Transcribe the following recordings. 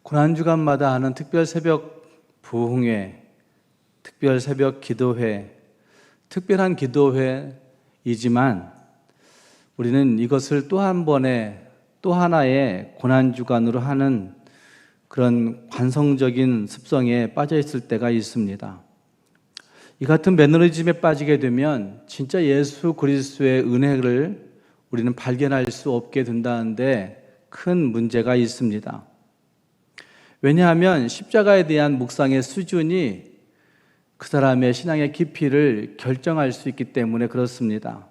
고난주간마다 하는 특별 새벽 부흥회, 특별 새벽 기도회, 특별한 기도회이지만 우리는 이것을 또 한 번의 또 하나의 고난주간으로 하는 그런 관성적인 습성에 빠져 있을 때가 있습니다. 이 같은 매너리즘에 빠지게 되면 진짜 예수 그리스도의 은혜를 우리는 발견할 수 없게 된다는데 큰 문제가 있습니다. 왜냐하면 십자가에 대한 묵상의 수준이 그 사람의 신앙의 깊이를 결정할 수 있기 때문에 그렇습니다.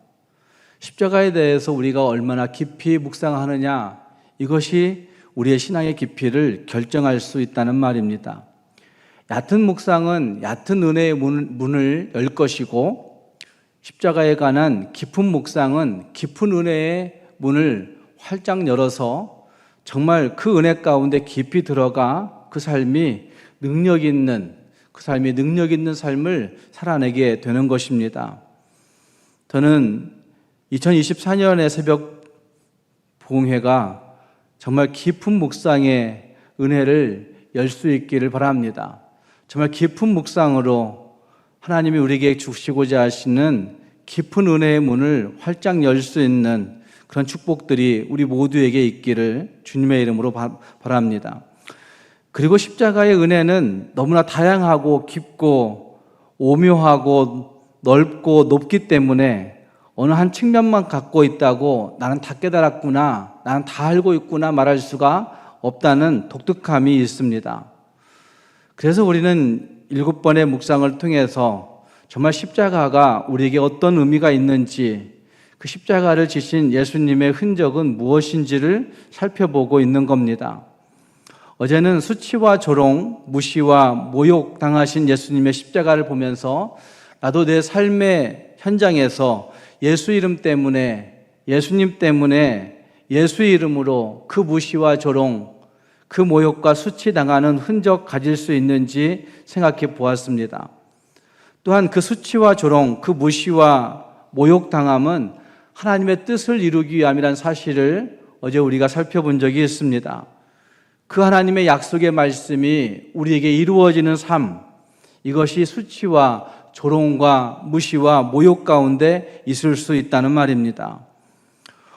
십자가에 대해서 우리가 얼마나 깊이 묵상하느냐, 이것이 우리의 신앙의 깊이를 결정할 수 있다는 말입니다. 얕은 묵상은 얕은 은혜의 문을 열 것이고, 십자가에 관한 깊은 묵상은 깊은 은혜의 문을 활짝 열어서 정말 그 은혜 가운데 깊이 들어가 그 삶이 능력 있는 삶을 살아내게 되는 것입니다. 저는 2024년의 새벽 부흥회가 정말 깊은 묵상의 은혜를 열 수 있기를 바랍니다. 정말 깊은 묵상으로 하나님이 우리에게 주시고자 하시는 깊은 은혜의 문을 활짝 열 수 있는 그런 축복들이 우리 모두에게 있기를 주님의 이름으로 바랍니다. 그리고 십자가의 은혜는 너무나 다양하고 깊고 오묘하고 넓고 높기 때문에 어느 한 측면만 갖고 있다고 나는 다 깨달았구나, 나는 다 알고 있구나 말할 수가 없다는 독특함이 있습니다. 그래서 우리는 7번의 묵상을 통해서 정말 십자가가 우리에게 어떤 의미가 있는지, 그 십자가를 지신 예수님의 흔적은 무엇인지를 살펴보고 있는 겁니다. 어제는 수치와 조롱, 무시와 모욕 당하신 예수님의 십자가를 보면서 나도 내 삶의 현장에서 예수 이름 때문에, 예수님 때문에 예수의 이름으로 그 무시와 조롱, 그 모욕과 수치 당하는 흔적 가질 수 있는지 생각해 보았습니다. 또한 그 수치와 조롱, 그 무시와 모욕 당함은 하나님의 뜻을 이루기 위함이라는 사실을 어제 우리가 살펴본 적이 있습니다. 그 하나님의 약속의 말씀이 우리에게 이루어지는 삶, 이것이 수치와 조롱과 무시와 모욕 가운데 있을 수 있다는 말입니다.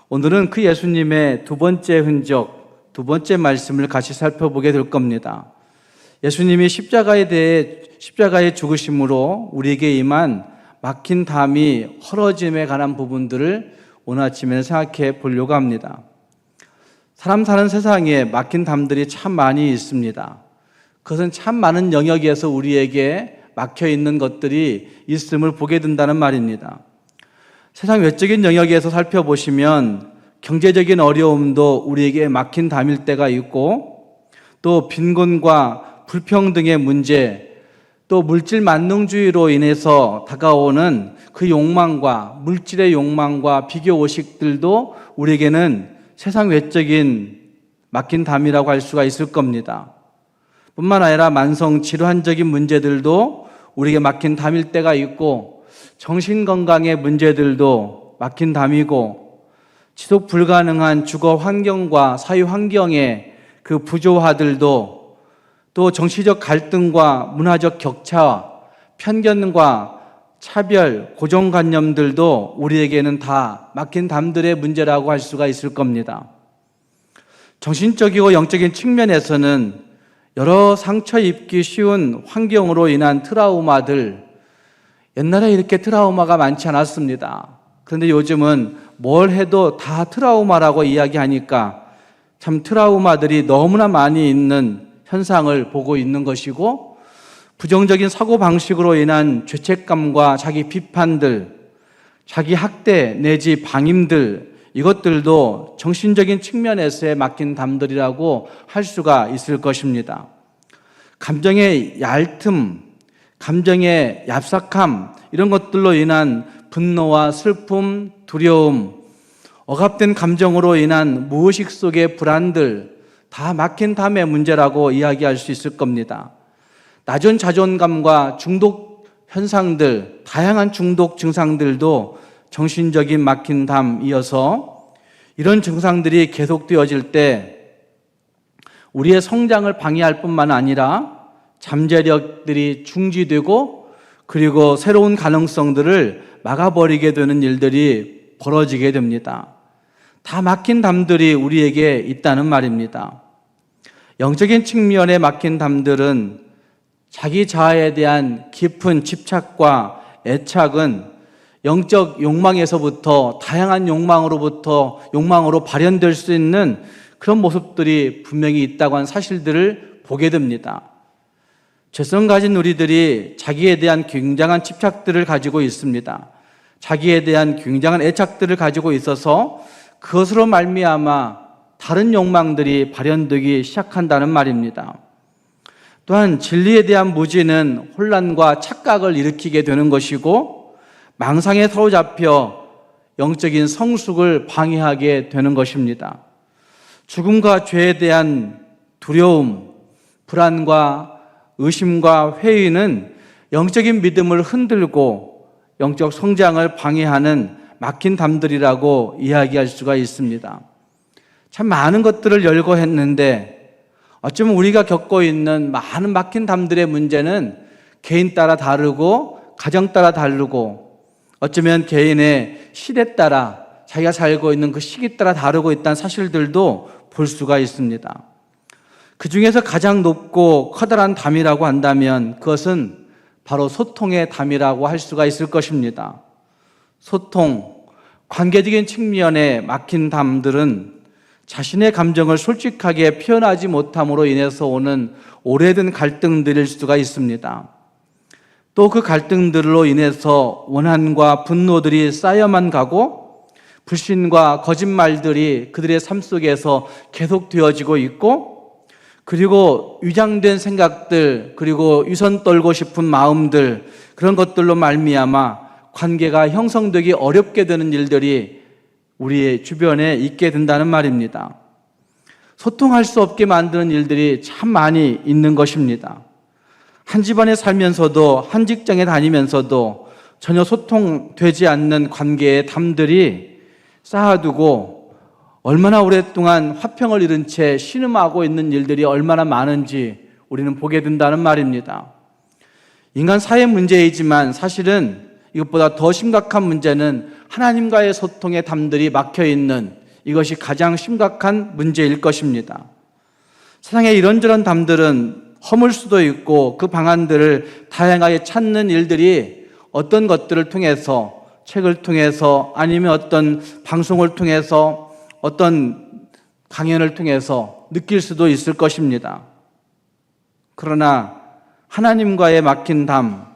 오늘은 그 예수님의 두 번째 흔적, 두 번째 말씀을 같이 살펴보게 될 겁니다. 예수님이 십자가의 죽으심으로 우리에게 임한 막힌 담이 헐어짐에 관한 부분들을 오늘 아침에 생각해 보려고 합니다. 사람 사는 세상에 막힌 담들이 참 많이 있습니다. 그것은 참 많은 영역에서 우리에게 막혀 있는 것들이 있음을 보게 된다는 말입니다. 세상 외적인 영역에서 살펴보시면 경제적인 어려움도 우리에게 막힌 담일 때가 있고, 또 빈곤과 불평등의 문제, 또 물질 만능주의로 인해서 다가오는 그 욕망과 물질의 욕망과 비교 의식들도 우리에게는 세상 외적인 막힌 담이라고 할 수가 있을 겁니다. 뿐만 아니라 만성 질환적인 문제들도 우리에게 막힌 담일 때가 있고, 정신건강의 문제들도 막힌 담이고, 지속 불가능한 주거 환경과 사회 환경의 그 부조화들도, 또 정치적 갈등과 문화적 격차, 편견과 차별, 고정관념들도 우리에게는 다 막힌 담들의 문제라고 할 수가 있을 겁니다. 정신적이고 영적인 측면에서는 여러 상처 입기 쉬운 환경으로 인한 트라우마들, 옛날에 이렇게 트라우마가 많지 않았습니다. 그런데 요즘은 뭘 해도 다 트라우마라고 이야기하니까 참 트라우마들이 너무나 많이 있는 현상을 보고 있는 것이고, 부정적인 사고방식으로 인한 죄책감과 자기 비판들, 자기 학대 내지 방임들, 이것들도 정신적인 측면에서의 막힌 담들이라고 할 수가 있을 것입니다. 감정의 얇음, 감정의 얍삭함, 이런 것들로 인한 분노와 슬픔, 두려움, 억압된 감정으로 인한 무의식 속의 불안들, 다 막힌 담의 문제라고 이야기할 수 있을 겁니다. 낮은 자존감과 중독 현상들, 다양한 중독 증상들도 정신적인 막힌 담이어서 이런 증상들이 계속되어질 때 우리의 성장을 방해할 뿐만 아니라 잠재력들이 중지되고 그리고 새로운 가능성들을 막아버리게 되는 일들이 벌어지게 됩니다. 다 막힌 담들이 우리에게 있다는 말입니다. 영적인 측면에 막힌 담들은 자기 자아에 대한 깊은 집착과 애착은 영적 욕망에서부터 다양한 욕망으로 발현될 수 있는 그런 모습들이 분명히 있다고 하는 사실들을 보게 됩니다. 죄성 가진 우리들이 자기에 대한 굉장한 집착들을 가지고 있습니다. 자기에 대한 굉장한 애착들을 가지고 있어서 그것으로 말미암아 다른 욕망들이 발현되기 시작한다는 말입니다. 또한 진리에 대한 무지는 혼란과 착각을 일으키게 되는 것이고 망상에 사로잡혀 영적인 성숙을 방해하게 되는 것입니다. 죽음과 죄에 대한 두려움, 불안과 의심과 회의는 영적인 믿음을 흔들고 영적 성장을 방해하는 막힌 담들이라고 이야기할 수가 있습니다. 참 많은 것들을 열거했는데 어쩌면 우리가 겪고 있는 많은 막힌 담들의 문제는 개인 따라 다르고 가정 따라 다르고 어쩌면 개인의 시대 따라 자기가 살고 있는 그 시기 따라 다르고 있다는 사실들도 볼 수가 있습니다. 그 중에서 가장 높고 커다란 담이라고 한다면 그것은 바로 소통의 담이라고 할 수가 있을 것입니다. 소통, 관계적인 측면에 막힌 담들은 자신의 감정을 솔직하게 표현하지 못함으로 인해서 오는 오래된 갈등들일 수가 있습니다. 또 그 갈등들로 인해서 원한과 분노들이 쌓여만 가고 불신과 거짓말들이 그들의 삶 속에서 계속 되어지고 있고 그리고 위장된 생각들 그리고 위선 떨고 싶은 마음들 그런 것들로 말미암아 관계가 형성되기 어렵게 되는 일들이 우리의 주변에 있게 된다는 말입니다. 소통할 수 없게 만드는 일들이 참 많이 있는 것입니다. 한 집안에 살면서도 한 직장에 다니면서도 전혀 소통되지 않는 관계의 담들이 쌓아두고 얼마나 오랫동안 화평을 잃은 채 신음하고 있는 일들이 얼마나 많은지 우리는 보게 된다는 말입니다. 인간 사회 문제이지만 사실은 이것보다 더 심각한 문제는 하나님과의 소통의 담들이 막혀있는 이것이 가장 심각한 문제일 것입니다. 세상에 이런저런 담들은 허물 수도 있고 그 방안들을 다양하게 찾는 일들이 어떤 것들을 통해서 책을 통해서 아니면 어떤 방송을 통해서 어떤 강연을 통해서 느낄 수도 있을 것입니다. 그러나 하나님과의 막힌 담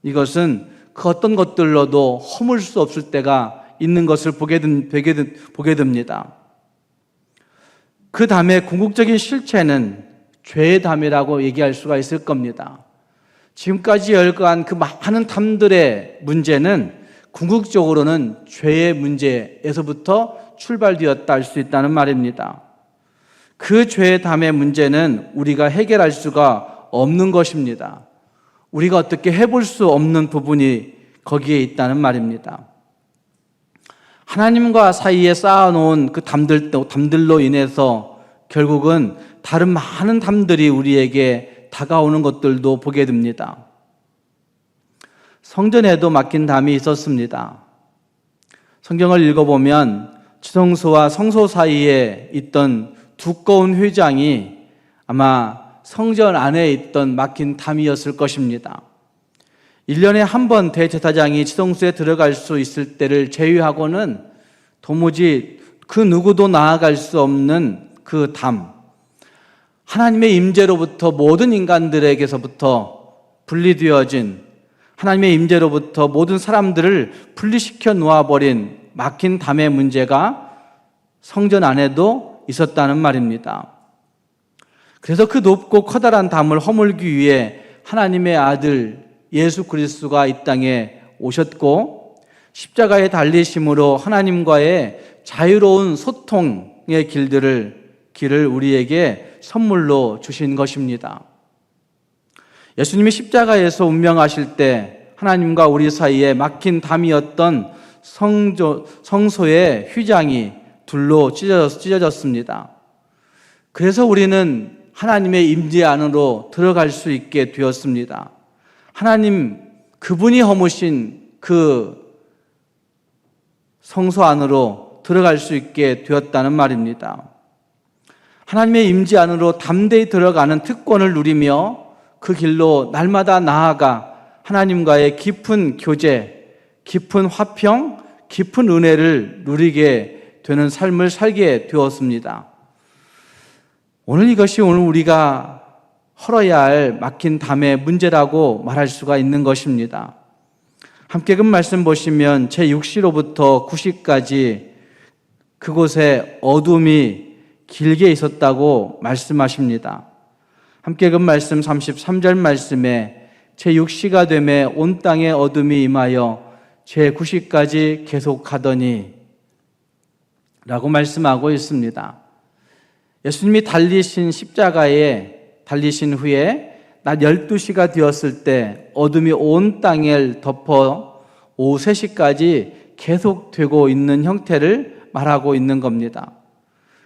이것은 그 어떤 것들로도 허물 수 없을 때가 있는 것을 보게 됩니다. 그 담의 궁극적인 실체는 죄의 담이라고 얘기할 수가 있을 겁니다. 지금까지 열거한 그 많은 담들의 문제는 궁극적으로는 죄의 문제에서부터 출발되었다 할 수 있다는 말입니다. 그 죄의 담의 문제는 우리가 해결할 수가 없는 것입니다. 우리가 어떻게 해볼 수 없는 부분이 거기에 있다는 말입니다. 하나님과 사이에 쌓아놓은 그 담들로 인해서 결국은 다른 많은 담들이 우리에게 다가오는 것들도 보게 됩니다. 성전에도 막힌 담이 있었습니다. 성경을 읽어보면 지성소와 성소 사이에 있던 두꺼운 회장이 아마 성전 안에 있던 막힌 담이었을 것입니다. 1년에 한 번 대제사장이 지성소에 들어갈 수 있을 때를 제외하고는 도무지 그 누구도 나아갈 수 없는 그 담, 하나님의 임재로부터 모든 인간들에게서부터 분리되어진 하나님의 임재로부터 모든 사람들을 분리시켜 놓아버린 막힌 담의 문제가 성전 안에도 있었다는 말입니다. 그래서 그 높고 커다란 담을 허물기 위해 하나님의 아들 예수 그리스도가 이 땅에 오셨고 십자가에 달리심으로 하나님과의 자유로운 소통의 길을 우리에게 선물로 주신 것입니다. 예수님이 십자가에서 운명하실 때 하나님과 우리 사이에 막힌 담이었던 성소의 휘장이 둘로 찢어졌습니다. 그래서 우리는 하나님의 임재 안으로 들어갈 수 있게 되었습니다. 하나님, 그분이 허무신 그 성소 안으로 들어갈 수 있게 되었다는 말입니다. 하나님의 임재 안으로 담대히 들어가는 특권을 누리며 그 길로 날마다 나아가 하나님과의 깊은 교제, 깊은 화평, 깊은 은혜를 누리게 되는 삶을 살게 되었습니다. 오늘 이것이 오늘 우리가 헐어야 할 막힌 담의 문제라고 말할 수가 있는 것입니다. 함께 그 말씀 보시면 제6시로부터 9시까지 그곳에 어둠이 길게 있었다고 말씀하십니다. 함께 그 말씀 33절 말씀에 제6시가 되매 온 땅에 어둠이 임하여 제9시까지 계속하더니 라고 말씀하고 있습니다. 예수님이 달리신 십자가에 달리신 후에 낮 12시가 되었을 때 어둠이 온 땅을 덮어 오후 3시까지 계속되고 있는 형태를 말하고 있는 겁니다.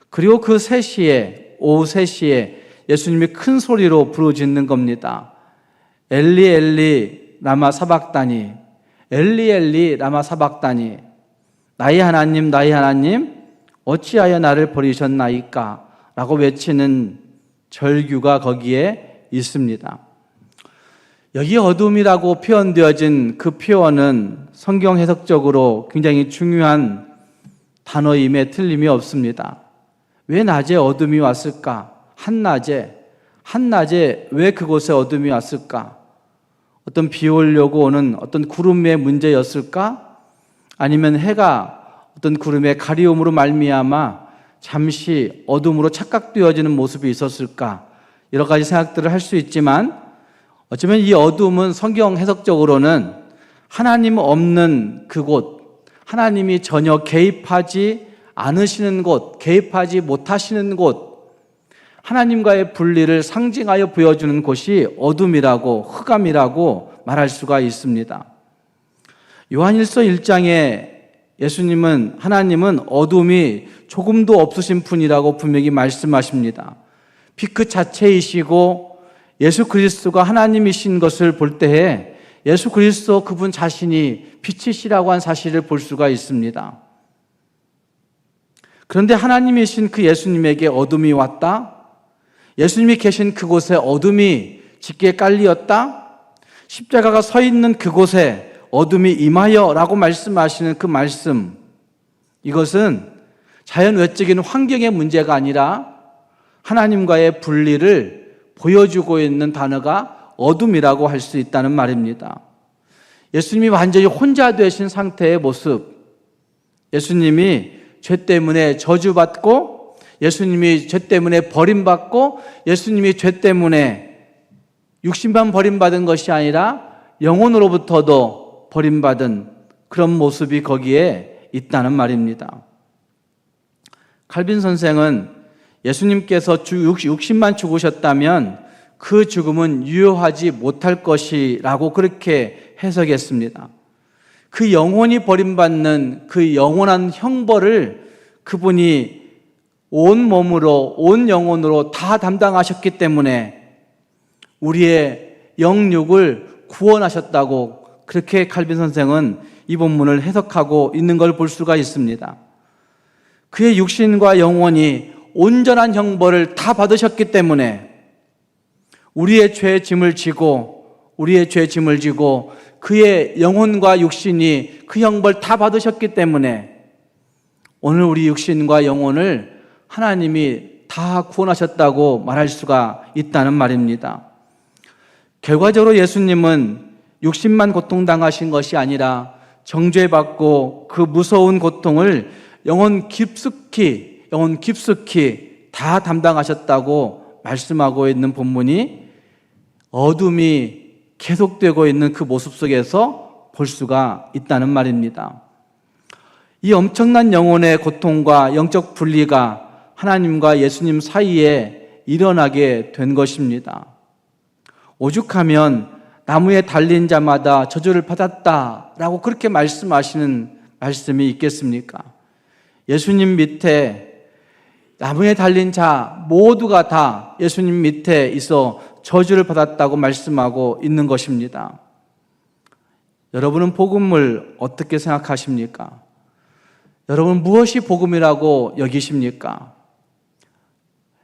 그리고 그 3시에, 오후 3시에 예수님이 큰 소리로 부르짖는 겁니다. 엘리 엘리 라마 사박다니, 엘리 엘리 라마 사박다니, 나의 하나님 나의 하나님 어찌하여 나를 버리셨나이까 라고 외치는 절규가 거기에 있습니다. 여기 어둠이라고 표현되어진 그 표현은 성경 해석적으로 굉장히 중요한 단어임에 틀림이 없습니다. 왜 낮에 어둠이 왔을까? 한낮에 왜 그곳에 어둠이 왔을까? 어떤 비 오려고 오는 어떤 구름의 문제였을까? 아니면 해가 어떤 구름의 가리움으로 말미암아 잠시 어둠으로 착각되어지는 모습이 있었을까? 여러 가지 생각들을 할 수 있지만 어쩌면 이 어둠은 성경 해석적으로는 하나님 없는 그곳, 하나님이 전혀 개입하지 않으시는 곳, 개입하지 못하시는 곳, 하나님과의 분리를 상징하여 보여주는 곳이 어둠이라고, 흑암이라고 말할 수가 있습니다. 요한일서 1장에 하나님은 어둠이 조금도 없으신 분이라고 분명히 말씀하십니다. 빛 그 자체이시고 예수 그리스도가 하나님이신 것을 볼 때에 예수 그리스도 그분 자신이 빛이시라고 한 사실을 볼 수가 있습니다. 그런데 하나님이신 그 예수님에게 어둠이 왔다? 예수님이 계신 그곳에 어둠이 짙게 깔리었다? 십자가가 서 있는 그곳에 어둠이 임하여 라고 말씀하시는 그 말씀, 이것은 자연 외적인 환경의 문제가 아니라 하나님과의 분리를 보여주고 있는 단어가 어둠이라고 할 수 있다는 말입니다. 예수님이 완전히 혼자 되신 상태의 모습, 예수님이 죄 때문에 저주받고, 예수님이 죄 때문에 버림받고, 예수님이 죄 때문에 육신만 버림받은 것이 아니라 영혼으로부터도 버림받은 그런 모습이 거기에 있다는 말입니다. 칼빈 선생은 예수님께서 육신만 죽으셨다면 그 죽음은 유효하지 못할 것이라고 그렇게 해석했습니다. 그 영혼이 버림받는 그 영원한 형벌을 그분이 온 몸으로, 온 영혼으로 다 담당하셨기 때문에 우리의 영육을 구원하셨다고 그렇게 칼빈 선생은 이 본문을 해석하고 있는 걸 볼 수가 있습니다. 그의 육신과 영혼이 온전한 형벌을 다 받으셨기 때문에 우리의 죄의 짐을 지고 그의 영혼과 육신이 그 형벌 다 받으셨기 때문에 오늘 우리 육신과 영혼을 하나님이 다 구원하셨다고 말할 수가 있다는 말입니다. 결과적으로 예수님은 육신만 고통당하신 것이 아니라 정죄받고 그 무서운 고통을 영혼 깊숙이 다 담당하셨다고 말씀하고 있는 본문이 어둠이 계속되고 있는 그 모습 속에서 볼 수가 있다는 말입니다. 이 엄청난 영혼의 고통과 영적 분리가 하나님과 예수님 사이에 일어나게 된 것입니다. 오죽하면 나무에 달린 자마다 저주를 받았다라고 그렇게 말씀하시는 말씀이 있겠습니까? 예수님 밑에 나무에 달린 자 모두가 다 예수님 밑에 있어 저주를 받았다고 말씀하고 있는 것입니다. 여러분은 복음을 어떻게 생각하십니까? 여러분은 무엇이 복음이라고 여기십니까?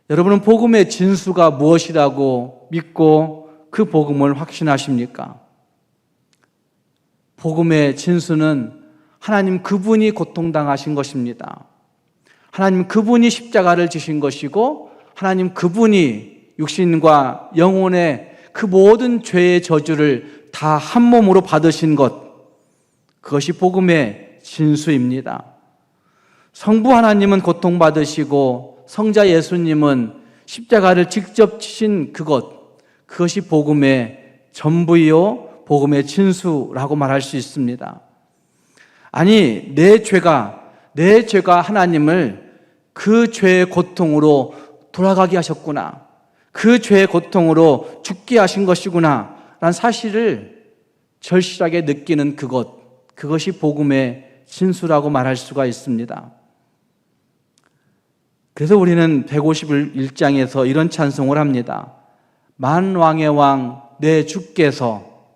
여러분은 복음의 진수가 무엇이라고 믿고 그 복음을 확신하십니까? 복음의 진수는 하나님 그분이 고통당하신 것입니다. 하나님 그분이 십자가를 지신 것이고 하나님 그분이 육신과 영혼의 그 모든 죄의 저주를 다 한 몸으로 받으신 것, 그것이 복음의 진수입니다. 성부 하나님은 고통받으시고 성자 예수님은 십자가를 직접 지신 그것이 복음의 전부이요 복음의 진수라고 말할 수 있습니다. 아니, 내 죄가 하나님을 그 죄의 고통으로 돌아가게 하셨구나, 그 죄의 고통으로 죽게 하신 것이구나 라는 사실을 절실하게 느끼는 그것이 복음의 진수라고 말할 수가 있습니다. 그래서 우리는 151장에서 이런 찬송을 합니다. 만왕의 왕 내 주께서,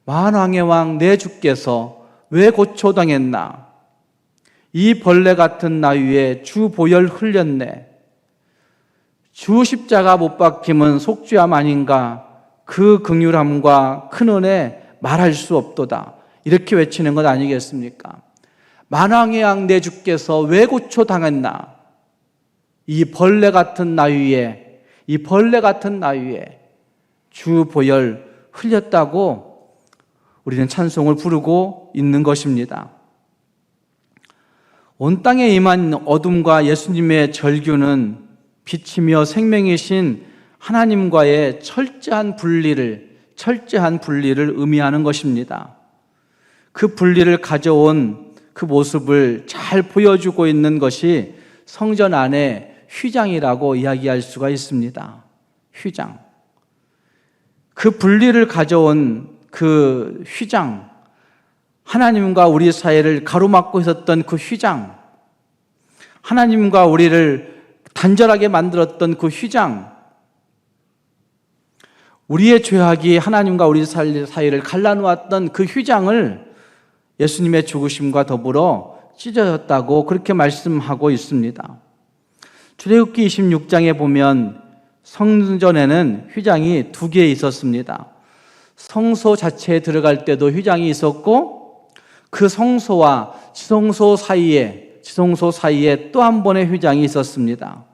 만왕의 왕 내 주께서 왜 고초당했나? 이 벌레 같은 나 위에 주 보혈 흘렸네. 주 십자가 못 박힘은 속죄함 아닌가? 그 긍휼함과 큰 은혜 말할 수 없도다. 이렇게 외치는 것 아니겠습니까? 만왕의 왕 내 주께서 왜 고초당했나? 이 벌레 같은 나 위에 주 보혈 흘렸다고 우리는 찬송을 부르고 있는 것입니다. 온 땅에 임한 어둠과 예수님의 절규는 빛이며 생명이신 하나님과의 철저한 분리를 의미하는 것입니다. 그 분리를 가져온 그 모습을 잘 보여주고 있는 것이 성전 안의 휘장이라고 이야기할 수가 있습니다. 휘장. 그 분리를 가져온 그 휘장, 하나님과 우리 사이를 가로막고 있었던 그 휘장, 하나님과 우리를 단절하게 만들었던 그 휘장, 우리의 죄악이 하나님과 우리 사이를 갈라놓았던 그 휘장을 예수님의 죽으심과 더불어 찢어졌다고 그렇게 말씀하고 있습니다. 출애굽기 26장에 보면 성전에는 휘장이 2개 있었습니다. 성소 자체에 들어갈 때도 휘장이 있었고, 그 성소와 지성소 사이에 또 한 번의 휘장이 있었습니다.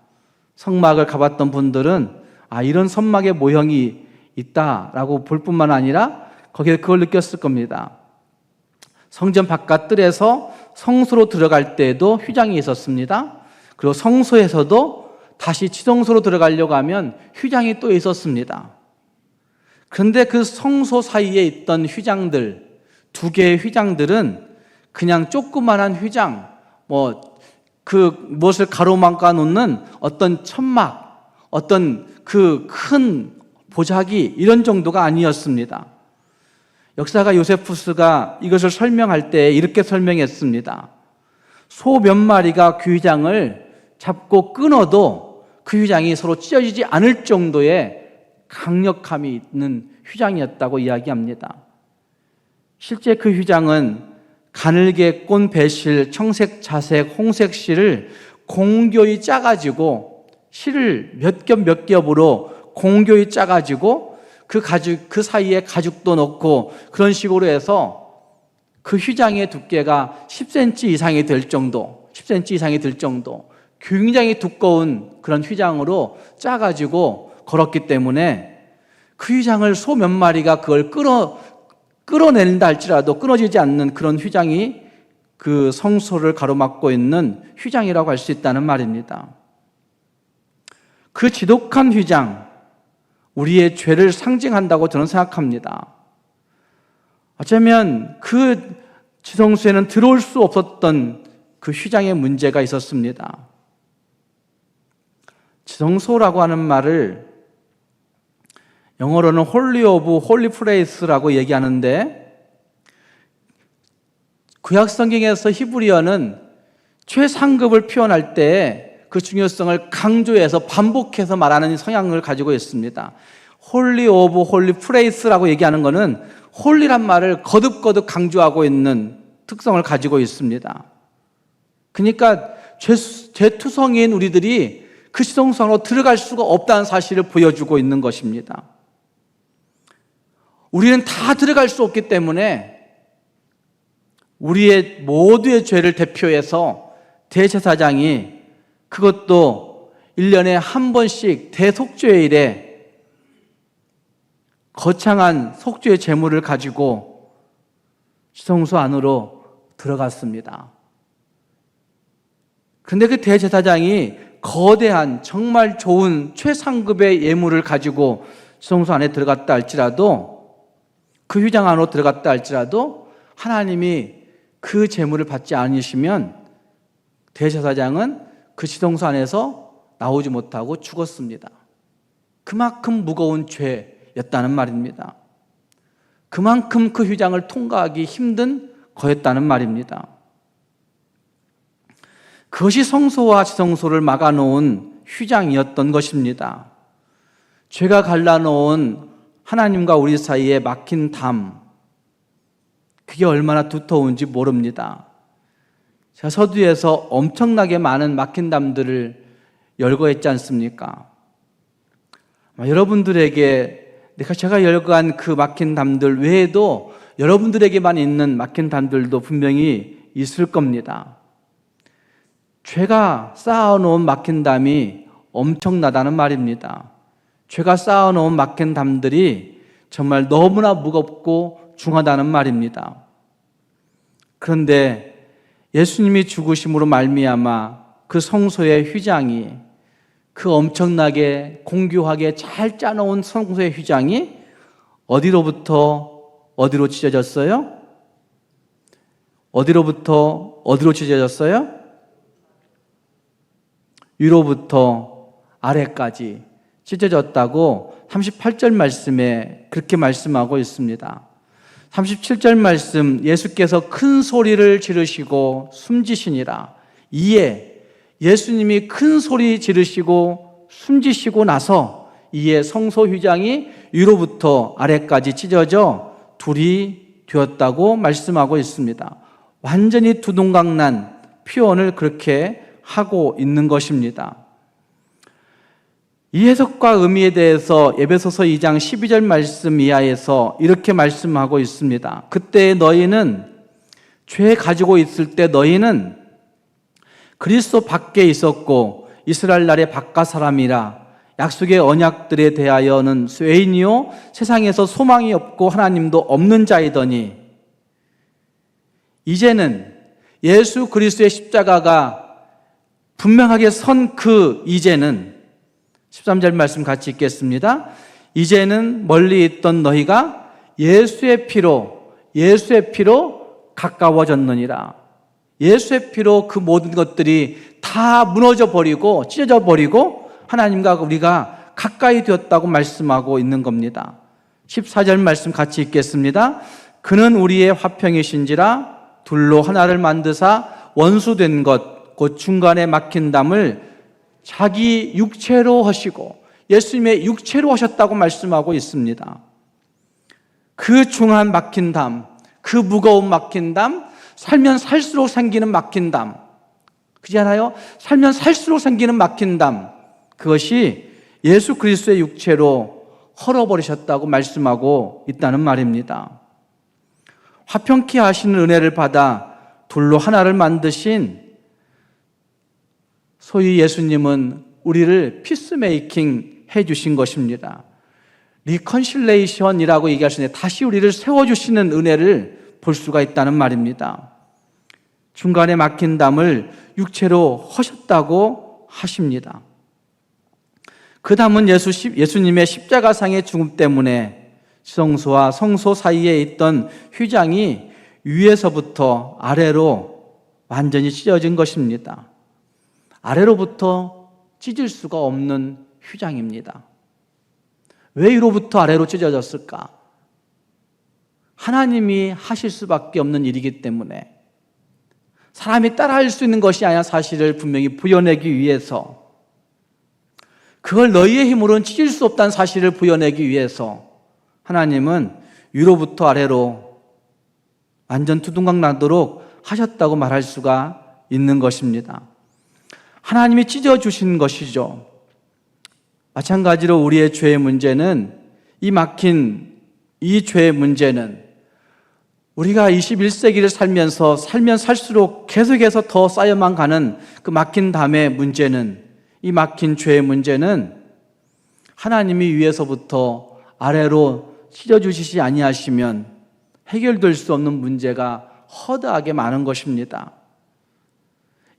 성막을 가봤던 분들은 이런 성막의 모형이 있다라고 볼 뿐만 아니라 거기에 그걸 느꼈을 겁니다. 성전 바깥 뜰에서 성소로 들어갈 때에도 휘장이 있었습니다. 그리고 성소에서도 다시 지성소로 들어가려고 하면 휘장이 또 있었습니다. 그런데 그 성소 사이에 있던 휘장들, 2개의 휘장들은 그냥 조그만한 휘장, 무엇을 가로막아 놓는 어떤 천막, 어떤 그 큰 보자기, 이런 정도가 아니었습니다. 역사가 요세푸스가 이것을 설명할 때 이렇게 설명했습니다. 소 몇 마리가 그 휘장을 잡고 끊어도 그 휘장이 서로 찢어지지 않을 정도의 강력함이 있는 휘장이었다고 이야기합니다. 실제 그 휘장은 가늘게 꼰 배실, 청색, 자색, 홍색 실을 공교히 짜가지고, 실을 몇 겹으로 공교히 짜가지고 그 사이에 가죽도 넣고 그런 식으로 해서 그 휘장의 두께가 10cm 이상이 될 정도, 굉장히 두꺼운 그런 휘장으로 짜가지고 걸었기 때문에 그 휘장을 소 몇 마리가 그걸 끌어낸다 할지라도 끊어지지 않는 그런 휘장이 그 성소를 가로막고 있는 휘장이라고 할 수 있다는 말입니다. 그 지독한 휘장, 우리의 죄를 상징한다고 저는 생각합니다. 어쩌면 그 지성소에는 들어올 수 없었던 그 휘장의 문제가 있었습니다. 지성소라고 하는 말을 영어로는 홀리 오브 홀리 플레이스라고 얘기하는데, 구약 성경에서 히브리어는 최상급을 표현할 때 그 중요성을 강조해서 반복해서 말하는 성향을 가지고 있습니다. 홀리 오브 홀리 플레이스라고 얘기하는 것은 홀리란 말을 거듭거듭 강조하고 있는 특성을 가지고 있습니다. 그러니까 죄투성이인 우리들이 그 지성소로 들어갈 수가 없다는 사실을 보여주고 있는 것입니다. 우리는 다 들어갈 수 없기 때문에 우리의 모두의 죄를 대표해서 대제사장이 그것도 1년에 한 번씩 대속죄일에 거창한 속죄의 제물을 가지고 지성소 안으로 들어갔습니다. 그런데 그 대제사장이 거대한 정말 좋은 최상급의 예물을 가지고 지성소 안에 들어갔다 할지라도, 그 휘장 안으로 들어갔다 할지라도 하나님이 그 제물을 받지 않으시면 대제사장은 그 지성소 안에서 나오지 못하고 죽었습니다. 그만큼 무거운 죄였다는 말입니다. 그만큼 그 휘장을 통과하기 힘든 거였다는 말입니다. 그것이 성소와 지성소를 막아놓은 휘장이었던 것입니다. 죄가 갈라놓은 하나님과 우리 사이에 막힌 담, 그게 얼마나 두터운지 모릅니다. 제가 서두에서 엄청나게 많은 막힌 담들을 열거했지 않습니까? 여러분들에게 제가 열거한 그 막힌 담들 외에도 여러분들에게만 있는 막힌 담들도 분명히 있을 겁니다. 죄가 쌓아놓은 막힌 담이 엄청나다는 말입니다. 죄가 쌓아놓은 막힌 담들이 정말 너무나 무겁고 중하다는 말입니다. 그런데 예수님이 죽으심으로 말미암아 그 성소의 휘장이, 그 엄청나게 공교하게 잘 짜놓은 성소의 휘장이 어디로부터 어디로 찢어졌어요? 어디로부터 어디로 찢어졌어요? 위로부터 아래까지 찢어졌다고 38절 말씀에 그렇게 말씀하고 있습니다. 37절 말씀, 예수께서 큰 소리를 지르시고 숨지시니라. 이에 예수님이 큰 소리 지르시고 숨지시고 나서 이에 성소 휘장이 위로부터 아래까지 찢어져 둘이 되었다고 말씀하고 있습니다. 완전히 두동강난 표현을 그렇게 하고 있는 것입니다. 이 해석과 의미에 대해서 에베소서 2장 12절 말씀 이하에서 이렇게 말씀하고 있습니다. 그때 너희는, 죄 가지고 있을 때 너희는 그리스도 밖에 있었고 이스라엘 나라의 바깥 사람이라. 약속의 언약들에 대하여는 쇠인이요 세상에서 소망이 없고 하나님도 없는 자이더니, 이제는 예수 그리스도의 십자가가 분명하게 선 그 이제는, 13절 말씀 같이 읽겠습니다. 이제는 멀리 있던 너희가 예수의 피로 가까워졌느니라. 예수의 피로 그 모든 것들이 다 무너져 버리고 찢어져 버리고 하나님과 우리가 가까이 되었다고 말씀하고 있는 겁니다. 14절 말씀 같이 읽겠습니다. 그는 우리의 화평이신지라 둘로 하나를 만드사 원수된 것 곧 중간에 막힌 담을 자기 육체로 하시고, 예수님의 육체로 하셨다고 말씀하고 있습니다. 그 중한 막힌 담, 그 무거운 막힌 담, 살면 살수록 생기는 막힌 담, 그렇잖아요? 살면 살수록 생기는 막힌 담, 그것이 예수 그리스도의 육체로 헐어버리셨다고 말씀하고 있다는 말입니다. 화평케 하시는 은혜를 받아 둘로 하나를 만드신, 소위 예수님은 우리를 피스메이킹 해주신 것입니다. 리컨실레이션이라고 얘기할 수 있는데 다시 우리를 세워주시는 은혜를 볼 수가 있다는 말입니다. 중간에 막힌 담을 육체로 하셨다고 하십니다. 그 담은 예수님의 십자가상의 죽음 때문에 성소와 성소 사이에 있던 휘장이 위에서부터 아래로 완전히 찢어진 것입니다. 아래로부터 찢을 수가 없는 휘장입니다. 왜 위로부터 아래로 찢어졌을까? 하나님이 하실 수밖에 없는 일이기 때문에, 사람이 따라할 수 있는 것이 아니라 사실을 분명히 부여내기 위해서, 그걸 너희의 힘으로는 찢을 수 없다는 사실을 부여내기 위해서 하나님은 위로부터 아래로 완전 두둥강 나도록 하셨다고 말할 수가 있는 것입니다. 하나님이 찢어주신 것이죠. 마찬가지로 우리의 죄의 문제는, 이 막힌 이 죄의 문제는 우리가 21세기를 살면서 살면 살수록 계속해서 더 쌓여만 가는 그 막힌 담의 문제는, 이 막힌 죄의 문제는 하나님이 위에서부터 아래로 찢어주시지 아니하시면 해결될 수 없는 문제가 허다하게 많은 것입니다.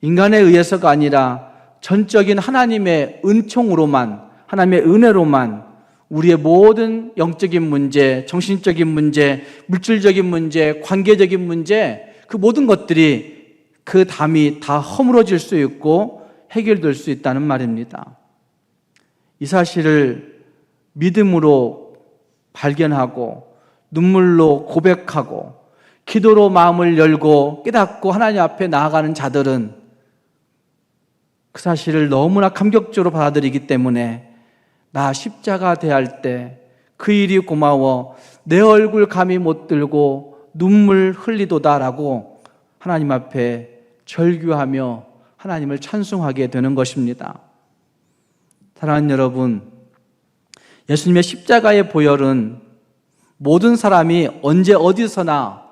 인간에 의해서가 아니라 전적인 하나님의 은총으로만, 하나님의 은혜로만 우리의 모든 영적인 문제, 정신적인 문제, 물질적인 문제, 관계적인 문제, 그 모든 것들이, 그 담이 다 허물어질 수 있고 해결될 수 있다는 말입니다. 이 사실을 믿음으로 발견하고 눈물로 고백하고 기도로 마음을 열고 깨닫고 하나님 앞에 나아가는 자들은 그 사실을 너무나 감격적으로 받아들이기 때문에 나 십자가 대할 때 그 일이 고마워 내 얼굴 감히 못 들고 눈물 흘리도다라고 하나님 앞에 절규하며 하나님을 찬송하게 되는 것입니다. 사랑하는 여러분, 예수님의 십자가의 보혈은 모든 사람이 언제 어디서나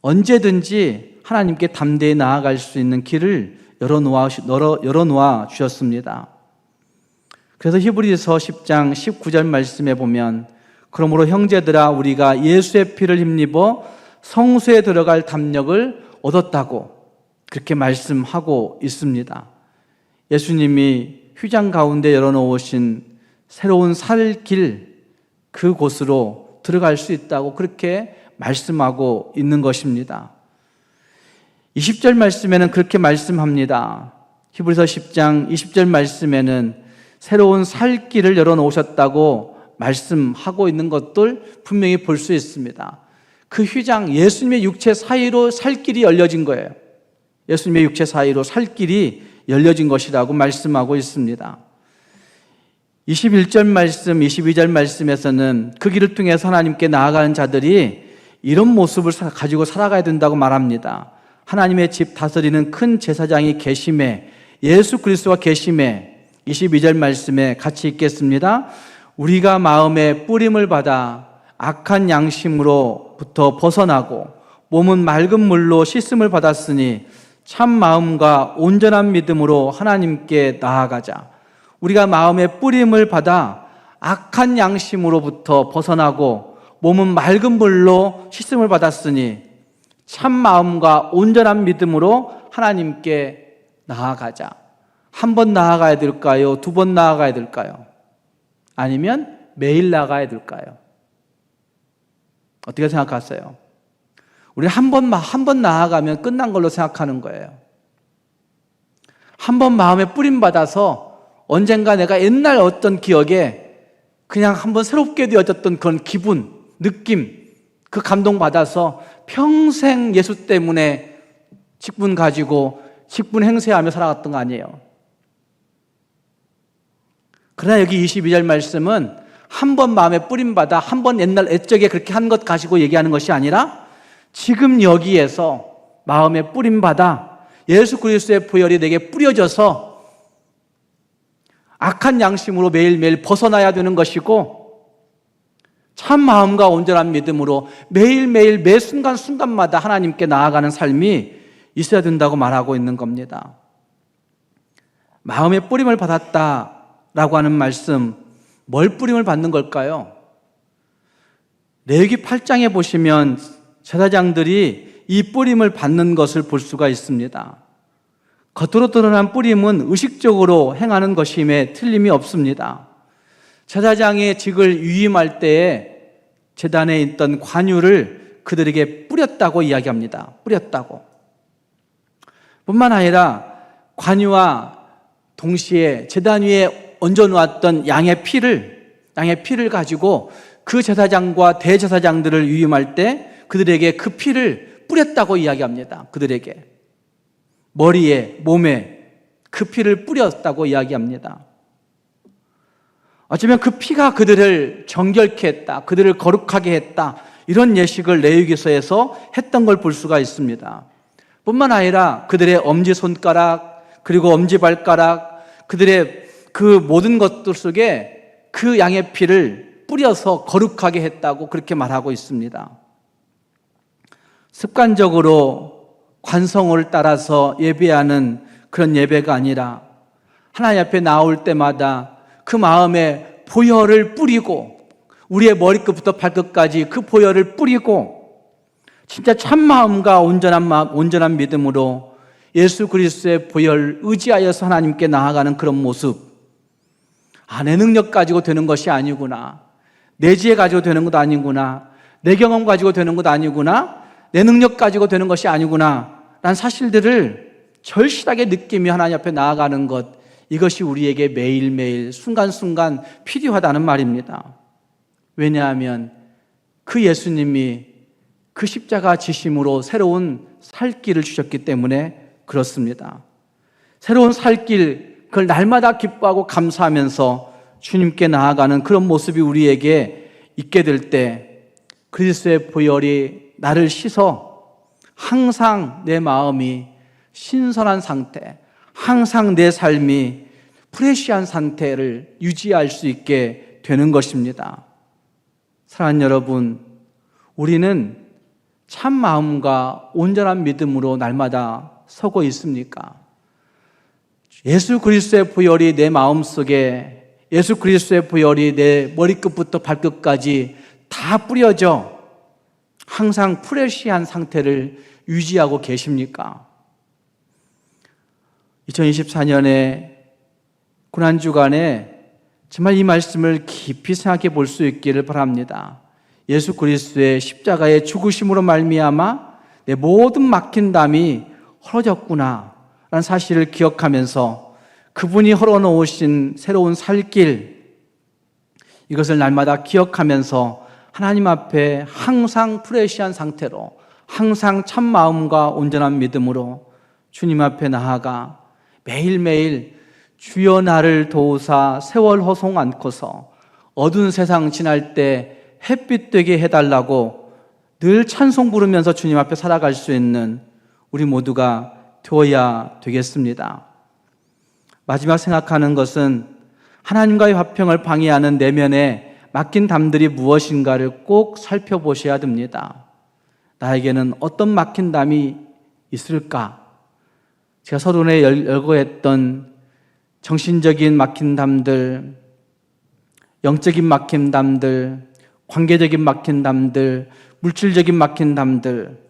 언제든지 하나님께 담대히 나아갈 수 있는 길을 열어놓아 주셨습니다. 그래서 히브리서 10장 19절 말씀에 보면, 그러므로 형제들아 우리가 예수의 피를 힘입어 성소에 들어갈 담력을 얻었다고 그렇게 말씀하고 있습니다. 예수님이 휘장 가운데 열어놓으신 새로운 살 길, 그곳으로 들어갈 수 있다고 그렇게 말씀하고 있는 것입니다. 20절 말씀에는 그렇게 말씀합니다. 히브리서 10장 20절 말씀에는 새로운 살 길을 열어놓으셨다고 말씀하고 있는 것들 분명히 볼 수 있습니다. 그 휘장, 예수님의 육체 사이로 살 길이 열려진 거예요. 예수님의 육체 사이로 살 길이 열려진 것이라고 말씀하고 있습니다. 21절 말씀, 22절 말씀에서는 그 길을 통해서 하나님께 나아가는 자들이 이런 모습을 가지고 살아가야 된다고 말합니다. 하나님의 집 다스리는 큰 제사장이 계심에, 예수 그리스도가 계심에, 22절 말씀에 같이 읽겠습니다. 우리가 마음에 뿌림을 받아 악한 양심으로부터 벗어나고 몸은 맑은 물로 씻음을 받았으니 참 마음과 온전한 믿음으로 하나님께 나아가자. 우리가 마음에 뿌림을 받아 악한 양심으로부터 벗어나고 몸은 맑은 물로 씻음을 받았으니 참 마음과 온전한 믿음으로 하나님께 나아가자. 한 번 나아가야 될까요? 두 번 나아가야 될까요? 아니면 매일 나아가야 될까요? 어떻게 생각하세요? 우리 한 번 나아가면 끝난 걸로 생각하는 거예요. 한 번 마음에 뿌림받아서 언젠가 내가 옛날 어떤 기억에 그냥 한번 새롭게 되어졌던 그런 기분, 느낌, 그 감동받아서 평생 예수 때문에 직분 가지고 직분 행세하며 살아갔던 거 아니에요. 그러나 여기 22절 말씀은 한 번 마음에 뿌림받아 한 번 옛날 옛적에 그렇게 한 것 가지고 얘기하는 것이 아니라 지금 여기에서 마음에 뿌림받아 예수 그리스도의 보혈이 내게 뿌려져서 악한 양심으로 매일매일 벗어나야 되는 것이고 참 마음과 온전한 믿음으로 매일매일 매 순간순간마다 하나님께 나아가는 삶이 있어야 된다고 말하고 있는 겁니다. 마음의 뿌림을 받았다라고 하는 말씀, 뭘 뿌림을 받는 걸까요? 레위기 8장에 보시면 제사장들이 이 뿌림을 받는 것을 볼 수가 있습니다. 겉으로 드러난 뿌림은 의식적으로 행하는 것임에 틀림이 없습니다. 제사장의 직을 위임할 때에 제단에 있던 관유를 그들에게 뿌렸다고 이야기합니다. 뿌렸다고. 뿐만 아니라 관유와 동시에 제단 위에 얹어놓았던 양의 피를 가지고 그 제사장과 대제사장들을 위임할 때 그들에게 그 피를 뿌렸다고 이야기합니다. 그들에게 머리에, 몸에 그 피를 뿌렸다고 이야기합니다. 어쩌면 그 피가 그들을 정결케 했다, 그들을 거룩하게 했다, 이런 예식을 레위기서에서 했던 걸 볼 수가 있습니다. 뿐만 아니라 그들의 엄지손가락, 그리고 엄지발가락, 그들의 그 모든 것들 속에 그 양의 피를 뿌려서 거룩하게 했다고 그렇게 말하고 있습니다. 습관적으로 관성을 따라서 예배하는 그런 예배가 아니라 하나님 앞에 나올 때마다 그 마음에 보혈을 뿌리고, 우리의 머리끝부터 발끝까지 그 보혈을 뿌리고, 진짜 참마음과 온전한 믿음으로 예수 그리스도의 보혈을 의지하여서 하나님께 나아가는 그런 모습. 내 능력 가지고 되는 것이 아니구나, 내 지혜 가지고 되는 것도 아니구나, 내 경험 가지고 되는 것도 아니구나, 내 능력 가지고 되는 것이 아니구나 라는 사실들을 절실하게 느끼며 하나님 앞에 나아가는 것, 이것이 우리에게 매일매일 순간순간 필요하다는 말입니다. 왜냐하면 그 예수님이 그 십자가 지심으로 새로운 살 길을 주셨기 때문에 그렇습니다. 새로운 살 길, 그걸 날마다 기뻐하고 감사하면서 주님께 나아가는 그런 모습이 우리에게 있게 될 때 그리스도의 보혈이 나를 씻어 항상 내 마음이 신선한 상태, 항상 내 삶이 프레시한 상태를 유지할 수 있게 되는 것입니다. 사랑하는 여러분, 우리는 참 마음과 온전한 믿음으로 날마다 서고 있습니까? 예수 그리스도의 보혈이 내 마음속에, 예수 그리스도의 보혈이 내 머리끝부터 발끝까지 다 뿌려져 항상 프레시한 상태를 유지하고 계십니까? 2024년에 고난주간에 정말 이 말씀을 깊이 생각해 볼 수 있기를 바랍니다. 예수 그리스도의 십자가의 죽으심으로 말미암아 내 모든 막힌 담이 헐어졌구나 라는 사실을 기억하면서 그분이 헐어놓으신 새로운 살길, 이것을 날마다 기억하면서 하나님 앞에 항상 프레시한 상태로, 항상 참 마음과 온전한 믿음으로 주님 앞에 나아가 매일매일 주여 나를 도우사 세월 허송 않고서 어두운 세상 지날 때 햇빛 되게 해달라고 늘 찬송 부르면서 주님 앞에 살아갈 수 있는 우리 모두가 되어야 되겠습니다. 마지막 생각하는 것은 하나님과의 화평을 방해하는 내면에 막힌 담들이 무엇인가를 꼭 살펴보셔야 됩니다. 나에게는 어떤 막힌 담이 있을까? 제가 서론에 열거했던 정신적인 막힌 담들, 영적인 막힌 담들, 관계적인 막힌 담들, 물질적인 막힌 담들,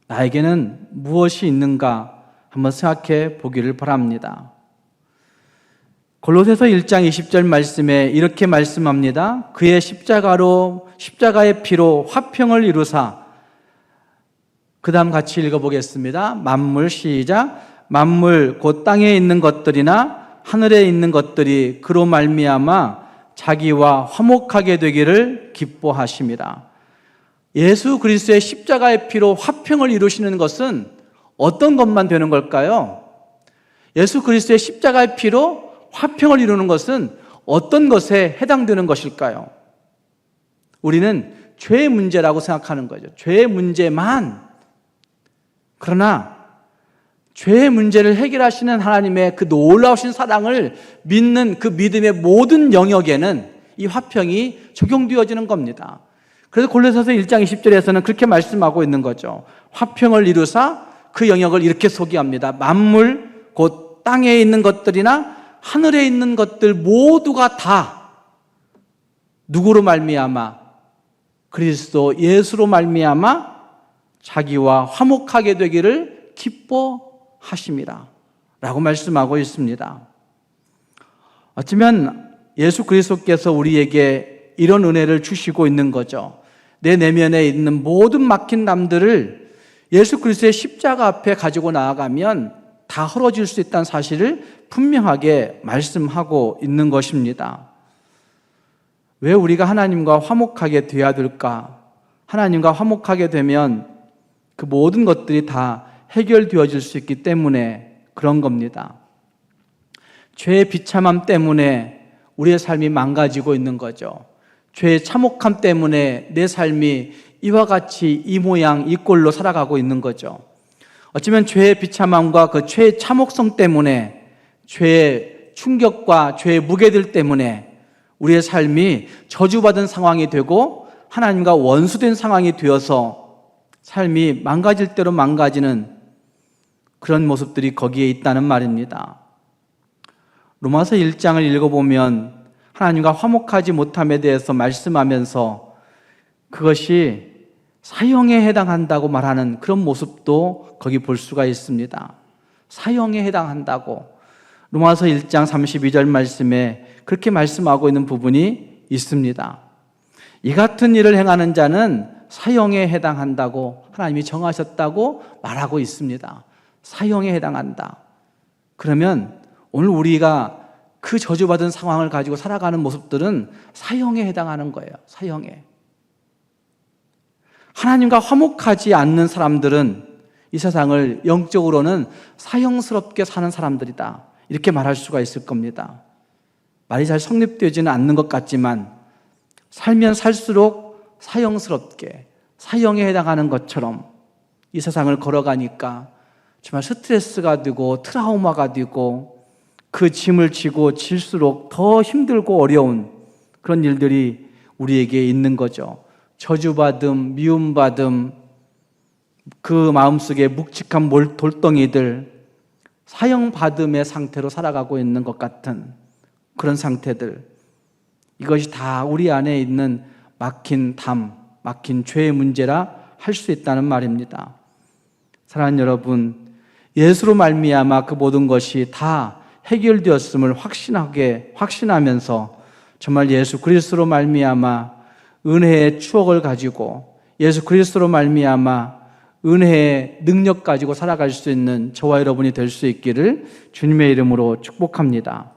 나에게는 무엇이 있는가 한번 생각해 보기를 바랍니다. 골로새서 1장 20절 말씀에 이렇게 말씀합니다. 그의 십자가의 피로 화평을 이루사, 그 다음 같이 읽어보겠습니다. 만물, 시작. 만물 곧 땅에 있는 것들이나 하늘에 있는 것들이 그로 말미암아 자기와 화목하게 되기를 기뻐하심이라. 예수 그리스도의 십자가의 피로 화평을 이루시는 것은 어떤 것만 되는 걸까요? 예수 그리스도의 십자가의 피로 화평을 이루는 것은 어떤 것에 해당되는 것일까요? 우리는 죄의 문제라고 생각하는 거죠. 죄의 문제만. 그러나 죄의 문제를 해결하시는 하나님의 그 놀라우신 사랑을 믿는 그 믿음의 모든 영역에는 이 화평이 적용되어지는 겁니다. 그래서 골로새서 1장 20절에서는 그렇게 말씀하고 있는 거죠. 화평을 이루사 그 영역을 이렇게 소개합니다. 만물 곧 땅에 있는 것들이나 하늘에 있는 것들 모두가 다 누구로 말미암아? 그리스도 예수로 말미암아 자기와 화목하게 되기를 기뻐하심이라 라고 말씀하고 있습니다. 어쩌면 예수 그리스도께서 우리에게 이런 은혜를 주시고 있는 거죠. 내 내면에 있는 모든 막힌 담들을 예수 그리스도의 십자가 앞에 가지고 나아가면 다 헐어질 수 있다는 사실을 분명하게 말씀하고 있는 것입니다. 왜 우리가 하나님과 화목하게 되어야 될까 하나님과 화목하게 되면 그 모든 것들이 다 해결되어질 수 있기 때문에 그런 겁니다. 죄의 비참함 때문에 우리의 삶이 망가지고 있는 거죠. 죄의 참혹함 때문에 내 삶이 이와 같이 이 모양 이 꼴로 살아가고 있는 거죠. 어쩌면 죄의 비참함과 그 죄의 참혹성 때문에, 죄의 충격과 죄의 무게들 때문에 우리의 삶이 저주받은 상황이 되고 하나님과 원수된 상황이 되어서 삶이 망가질 대로 망가지는 그런 모습들이 거기에 있다는 말입니다. 로마서 1장을 읽어보면 하나님과 화목하지 못함에 대해서 말씀하면서 그것이 사형에 해당한다고 말하는 그런 모습도 거기 볼 수가 있습니다. 사형에 해당한다고 로마서 1장 32절 말씀에 그렇게 말씀하고 있는 부분이 있습니다. 이 같은 일을 행하는 자는 사형에 해당한다고 하나님이 정하셨다고 말하고 있습니다. 사형에 해당한다. 그러면 오늘 우리가 그 저주받은 상황을 가지고 살아가는 모습들은 사형에 해당하는 거예요. 사형에. 하나님과 화목하지 않는 사람들은 이 세상을 영적으로는 사형스럽게 사는 사람들이다. 이렇게 말할 수가 있을 겁니다. 말이 잘 성립되지는 않는 것 같지만 살면 살수록 사형스럽게, 사형에 해당하는 것처럼 이 세상을 걸어가니까 정말 스트레스가 되고 트라우마가 되고 그 짐을 지고 질수록 더 힘들고 어려운 그런 일들이 우리에게 있는 거죠. 저주받음, 미움받음, 그 마음속에 묵직한 돌덩이들, 사형받음의 상태로 살아가고 있는 것 같은 그런 상태들, 이것이 다 우리 안에 있는 막힌 담, 막힌 죄의 문제라 할 수 있다는 말입니다. 사랑하는 여러분, 예수로 말미암아 그 모든 것이 다 해결되었음을 확신하면서 정말 예수 그리스도로 말미암아 은혜의 추억을 가지고 예수 그리스도로 말미암아 은혜의 능력 가지고 살아갈 수 있는 저와 여러분이 될 수 있기를 주님의 이름으로 축복합니다.